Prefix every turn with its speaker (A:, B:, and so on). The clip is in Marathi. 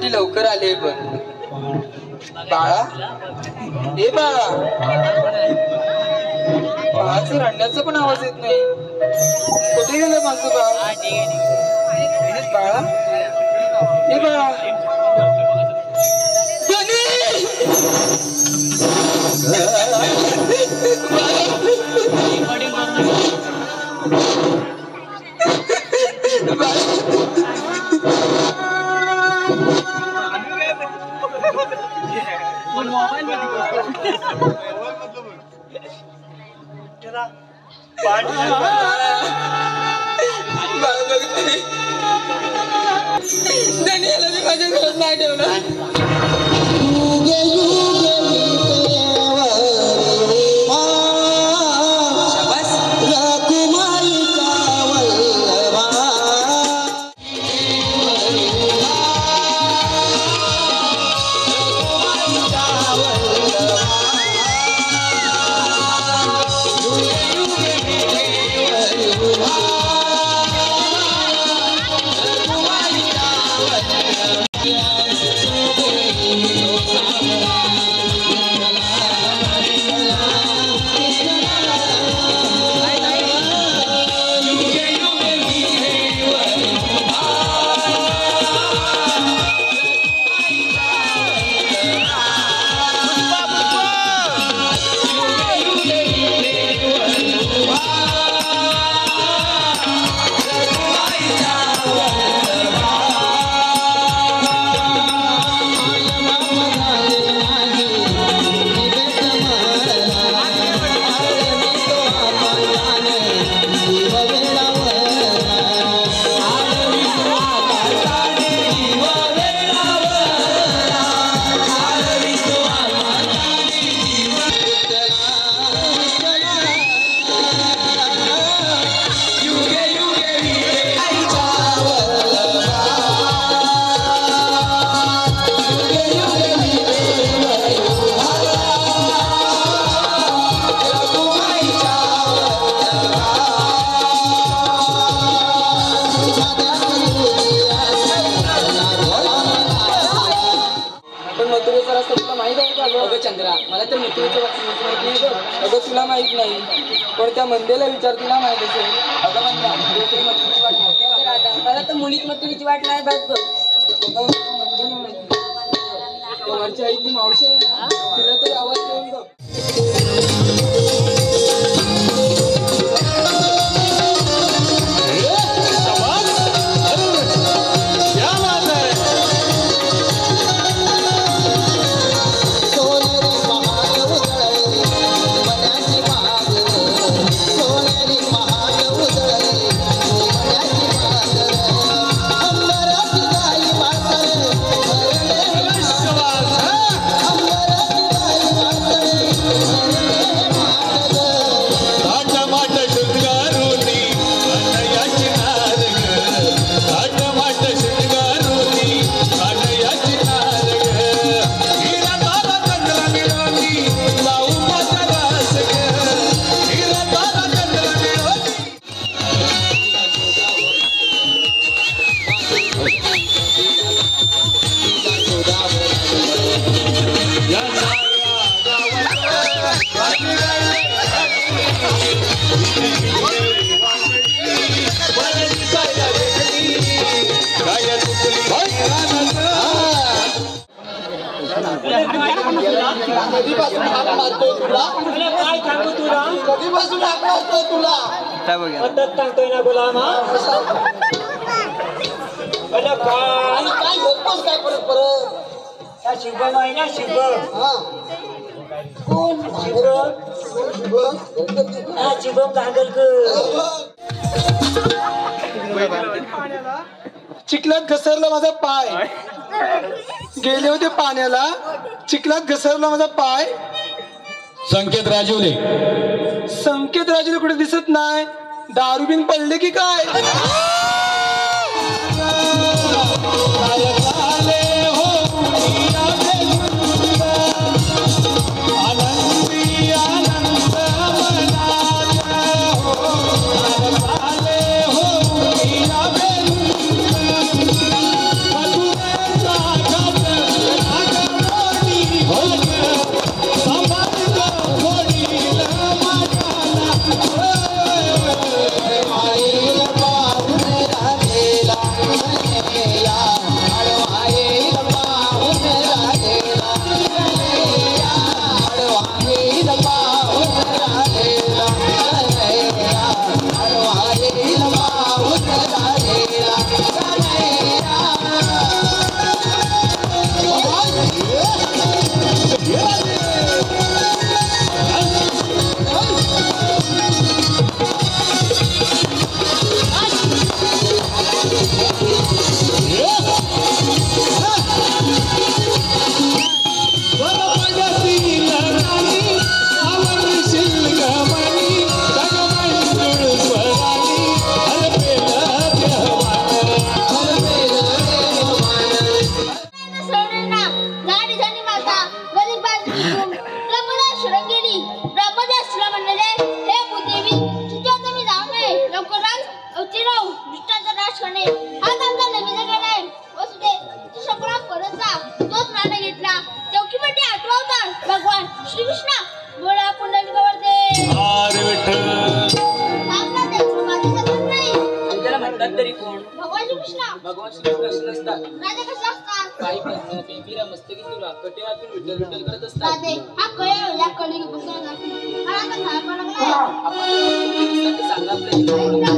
A: तरी लवकर आले पण बाळा ए बाळा बाळाचं रडण्याचा पण आवाज येत नाही कुठे गेलं माझं बाळ बाळा ए बाळा धनियाला मी माझ्या घरात नाही ठेवलं चंद्रा मला तर मथुरेचं माहित नाही बघ अगं तुला माहित नाही पण त्या मंदेला विचार तुला माहित असेल अगं मंदा मथुरेची वाट माहिती राधा मला तर मुलीच मथुरेची वाट नाही बघ वरच्या आईची मावशी आहे ना तिला तरी आवाज देऊन बघ
B: कधीपासून हाक मारतोय तुला
C: काय सांगू तुला
B: कधीपासून हाक मारतोय तुला
A: काय बघा
C: पद्धत सांगतोय ना गुलाम
B: काय झोपतोस काय परत परत
C: शुभम आहे ना शुभम
B: हा कोण
C: शुभम कांगलकर
B: चिखलात घसरला माझा पाय गेले होते पाण्याला चिखलात घसरला माझा पाय
D: संकेत राजवले
B: कुठे दिसत नाही दारू बिन पडले की काय
A: भगवान श्रीकृष्ण असे नसतात.
E: राधे कशा असतात?
A: काही पण बेबीरा मस्तकी तुरा कटेवातून विठ्ठल विठ्ठल करत असतात.
E: राधे हा कळलं या कलियुग बसवला मला आता खायला लागला
A: आपण ते सांगा आपल्या